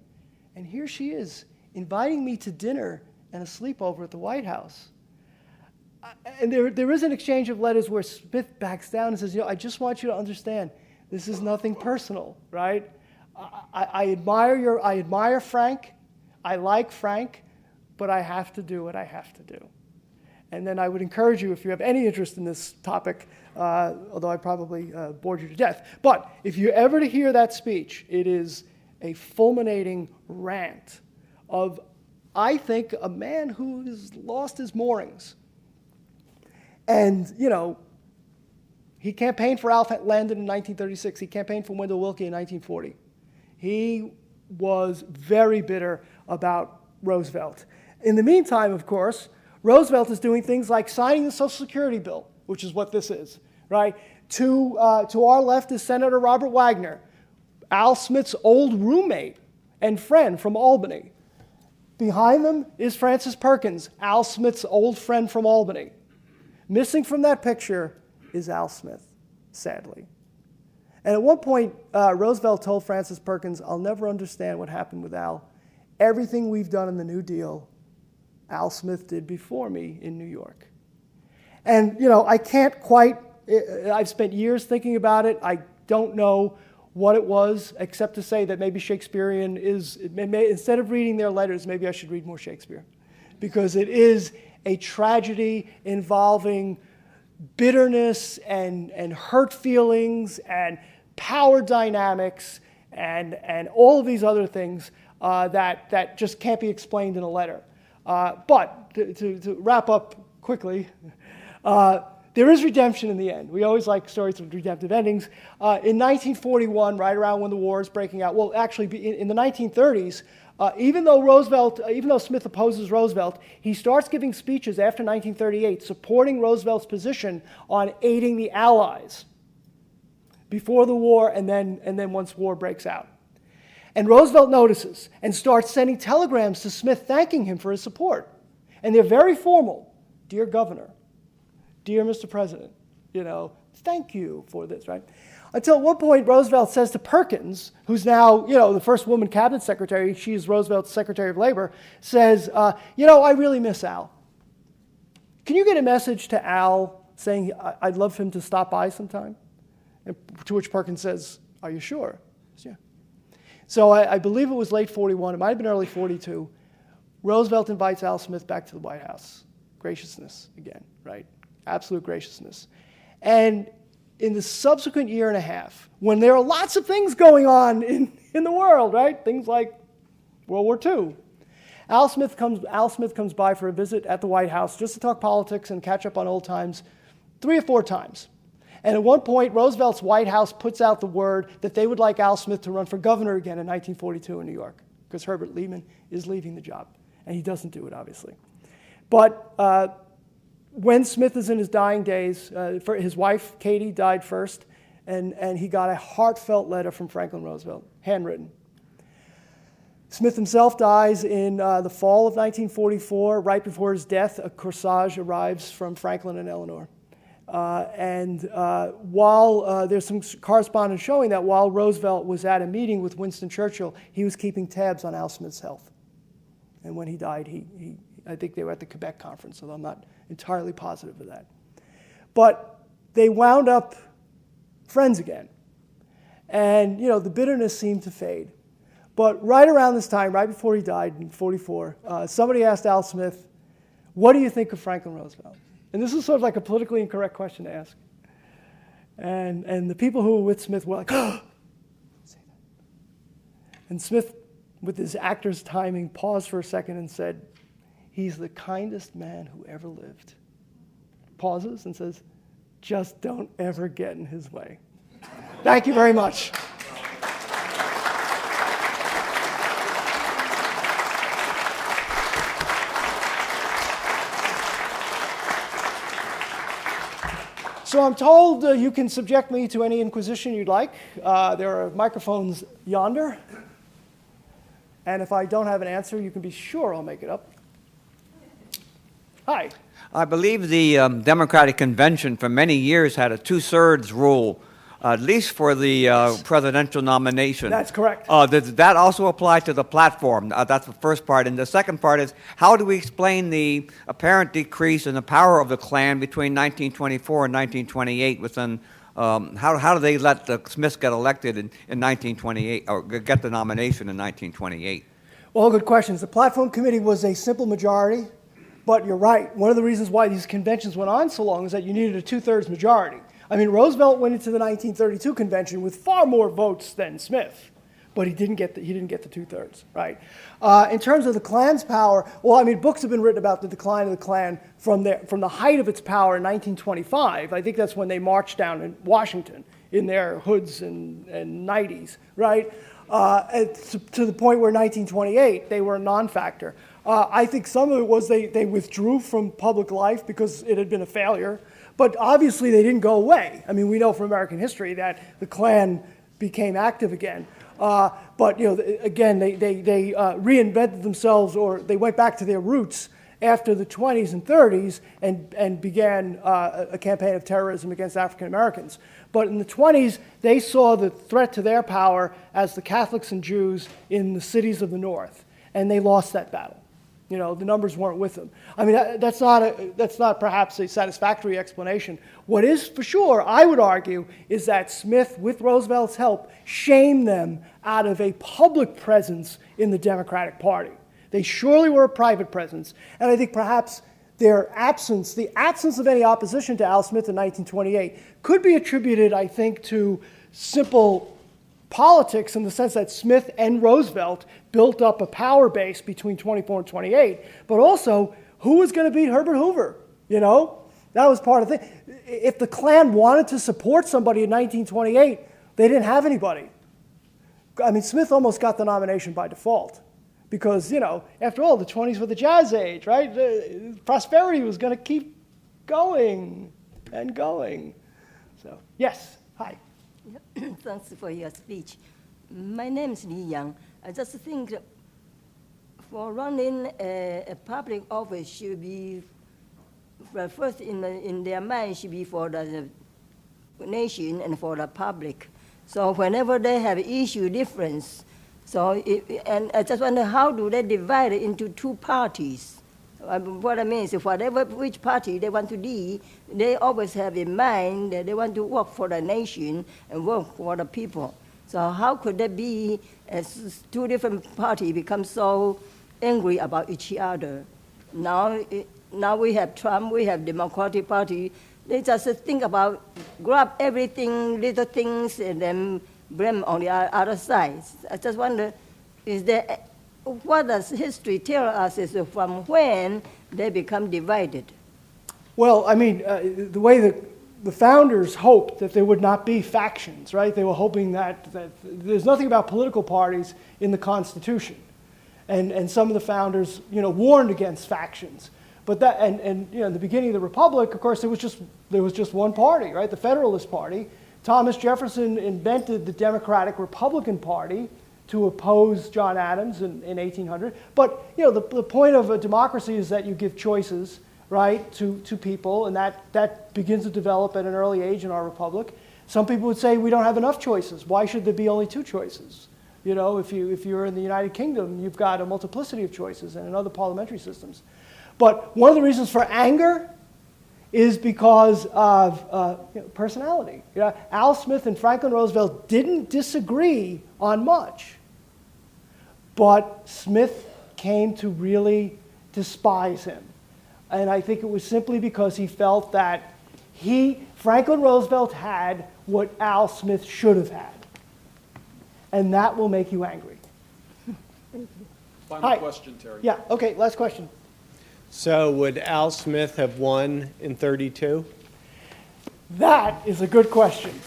and here she is inviting me to dinner and a sleepover at the White House. And there is an exchange of letters where Smith backs down and says, I just want you to understand, this is nothing personal, right? I admire Frank, I like Frank, but I have to do what I have to do. And then I would encourage you, if you have any interest in this topic, although I probably bored you to death, but if you're ever to hear that speech, it is a fulminating rant of, I think, a man who has lost his moorings. And, he campaigned for Alf Landon in 1936. He campaigned for Wendell Willkie in 1940. He was very bitter about Roosevelt. In the meantime, of course, Roosevelt is doing things like signing the Social Security bill, which is what this is, right? To our left is Senator Robert Wagner, Al Smith's old roommate and friend from Albany. Behind them is Francis Perkins, Al Smith's old friend from Albany. Missing from that picture is Al Smith, sadly. And at one point, Roosevelt told Francis Perkins, I'll never understand what happened with Al. Everything we've done in the New Deal, Al Smith did before me in New York. And, I can't quite, I've spent years thinking about it. I don't know what it was, except to say that maybe Shakespearean instead of reading their letters, maybe I should read more Shakespeare. Because it is a tragedy involving bitterness and hurt feelings and power dynamics and all of these other things that just can't be explained in a letter. But to wrap up quickly, there is redemption in the end. We always like stories with redemptive endings. In 1941, right around when the war is breaking out, well, actually in the 1930s, even though Smith opposes Roosevelt, he starts giving speeches after 1938 supporting Roosevelt's position on aiding the Allies before the war and then once war breaks out. And Roosevelt notices and starts sending telegrams to Smith thanking him for his support. And they're very formal. Dear Governor, dear Mr. President, thank you for this, right? Until at one point, Roosevelt says to Perkins, who's now, the first woman cabinet secretary, she is Roosevelt's Secretary of Labor, says, I really miss Al. Can you get a message to Al saying I'd love him to stop by sometime? And to which Perkins says, are you sure? Says, yeah. So I believe it was late 41, it might have been early 42. Roosevelt invites Al Smith back to the White House. Graciousness again, right? Absolute graciousness. And in the subsequent year and a half, when there are lots of things going on in the world, right? Things like World War II. Al Smith comes by for a visit at the White House just to talk politics and catch up on old times 3 or 4 times. And at one point, Roosevelt's White House puts out the word that they would like Al Smith to run for governor again in 1942 in New York, because Herbert Lehman is leaving the job. And he doesn't do it, obviously. But when Smith is in his dying days, his wife, Katie, died first, and he got a heartfelt letter from Franklin Roosevelt, handwritten. Smith himself dies in the fall of 1944. Right before his death, a corsage arrives from Franklin and Eleanor. While there's some correspondence showing that while Roosevelt was at a meeting with Winston Churchill, he was keeping tabs on Al Smith's health. And when he died, I think they were at the Quebec conference, although I'm not entirely positive of that. But they wound up friends again. And, the bitterness seemed to fade. But right around this time, right before he died in 44, somebody asked Al Smith, what do you think of Franklin Roosevelt? And this is sort of like a politically incorrect question to ask. And the people who were with Smith were like, oh, say that. And Smith, with his actor's timing, paused for a second and said, he's the kindest man who ever lived. Pauses and says, just don't ever get in his way. Thank you very much. So I'm told you can subject me to any inquisition you'd like. There are microphones yonder. And if I don't have an answer, you can be sure I'll make it up. Hi. I believe the Democratic Convention for many years had a two-thirds rule, at least for the presidential nomination. That's correct. Does that also apply to the platform? That's the first part. And the second part is, how do we explain the apparent decrease in the power of the Klan between 1924 and 1928 within how do they let the Smiths get elected in 1928, or get the nomination in 1928? Well, good questions. The platform committee was a simple majority, but you're right. One of the reasons why these conventions went on so long is that you needed a two-thirds majority. I mean, Roosevelt went into the 1932 convention with far more votes than Smith, but he didn't get the two-thirds, right? In terms of the Klan's power, well, I mean, books have been written about the decline of the Klan from the height of its power in 1925. I think that's when they marched down in Washington in their hoods and 90s, right? To the point where 1928, they were a non-factor. I think some of it was they withdrew from public life because it had been a failure. But obviously, they didn't go away. I mean, we know from American history that the Klan became active again. But again, they reinvented themselves, or they went back to their roots after the 20s and 30s and began a campaign of terrorism against African Americans. But in the 20s, they saw the threat to their power as the Catholics and Jews in the cities of the North, and they lost that battle. The numbers weren't with them. I mean, that's not perhaps a satisfactory explanation. What is for sure, I would argue, is that Smith, with Roosevelt's help, shamed them out of a public presence in the Democratic Party. They surely were a private presence, and I think perhaps their absence, the absence of any opposition to Al Smith in 1928, could be attributed, I think, to simple politics in the sense that Smith and Roosevelt built up a power base between 24 and 28, but also who was going to beat Herbert Hoover? That was part of the thing. If the Klan wanted to support somebody in 1928, they didn't have anybody. I mean, Smith almost got the nomination by default because, after all, the 20s were the jazz age, right? Prosperity was going to keep going and going. So, yes, hi. Thanks for your speech. My name is Li Yang. I just think for running a public office should be, first in their mind, should be for the nation and for the public. So whenever they have issue difference, and I just wonder how do they divide it into two parties? What I mean is, which party they want to be, they always have in mind that they want to work for the nation and work for the people. So how could that be as two different parties become so angry about each other? Now we have Trump, we have Democratic Party. They just think about grab everything, little things, and then blame on the other side. I just wonder, what does history tell us is from when they become divided? Well, I mean, the way that the founders hoped that there would not be factions, right? They were hoping that there's nothing about political parties in the Constitution. And some of the founders, warned against factions. But that, and in the beginning of the Republic, of course, there was just one party, right? The Federalist Party. Thomas Jefferson invented the Democratic Republican Party to oppose John Adams in 1800. But the point of a democracy is that you give choices, right, to people, and that begins to develop at an early age in our republic. Some people would say we don't have enough choices. Why should there be only two choices? If you're in the United Kingdom, you've got a multiplicity of choices, and in other parliamentary systems. But one of the reasons for anger is because of personality. Al Smith and Franklin Roosevelt didn't disagree on much. But Smith came to really despise him. And I think it was simply because he felt that Franklin Roosevelt had what Al Smith should have had. And that will make you angry. Final question, Terry. Yeah, okay, last question. So would Al Smith have won in 32? That is a good question.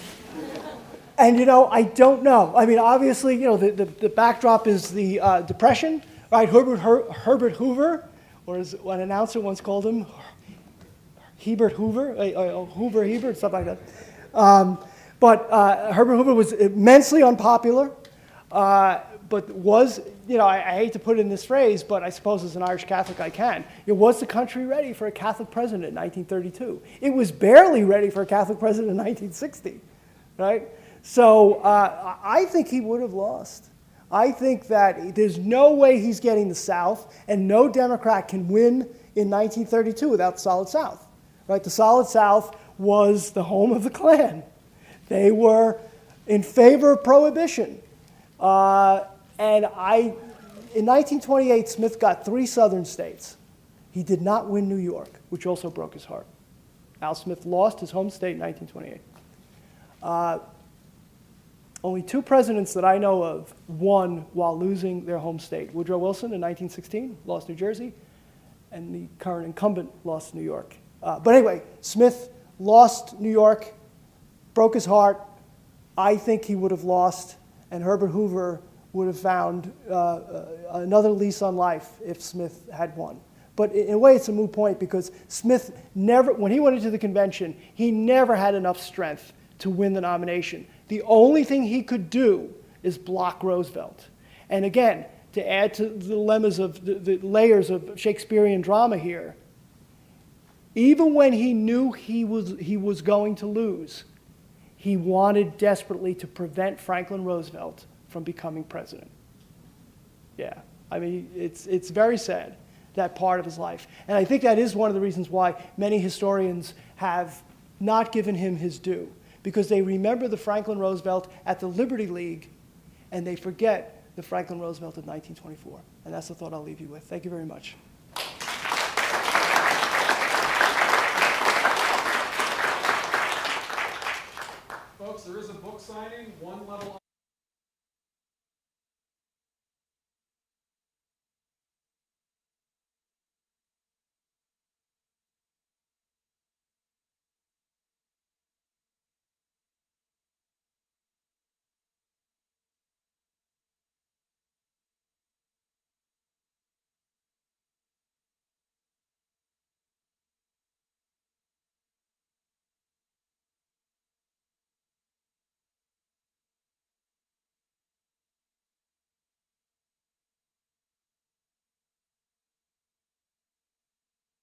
And, I don't know. I mean, obviously, the backdrop is the Depression, right? Herbert Hoover, or as one announcer once called him, Hebert Hoover, Hoover Hebert, stuff like that. But Herbert Hoover was immensely unpopular, but was, I hate to put it in this phrase, but I suppose as an Irish Catholic I can. Was the country ready for a Catholic president in 1932? It was barely ready for a Catholic president in 1960, right? So I think he would have lost. I think that there's no way he's getting the South, and no Democrat can win in 1932 without the Solid South. Right? The Solid South was the home of the Klan. They were in favor of prohibition. In 1928, Smith got 3 southern states. He did not win New York, which also broke his heart. Al Smith lost his home state in 1928. Only 2 presidents that I know of won while losing their home state. Woodrow Wilson in 1916 lost New Jersey, and the current incumbent lost New York. But anyway, Smith lost New York, broke his heart. I think he would have lost, and Herbert Hoover would have found another lease on life if Smith had won. But in a way, it's a moot point because Smith never, when he went into the convention, he never had enough strength to win the nomination. The only thing he could do is block Roosevelt. And again, to add to the dilemmas of the layers of Shakespearean drama here, even when he knew he was going to lose, he wanted desperately to prevent Franklin Roosevelt from becoming president. Yeah, I mean, it's very sad, that part of his life. And I think that is one of the reasons why many historians have not given him his due, because they remember the Franklin Roosevelt at the Liberty League, and they forget the Franklin Roosevelt of 1924. And that's the thought I'll leave you with. Thank you very much.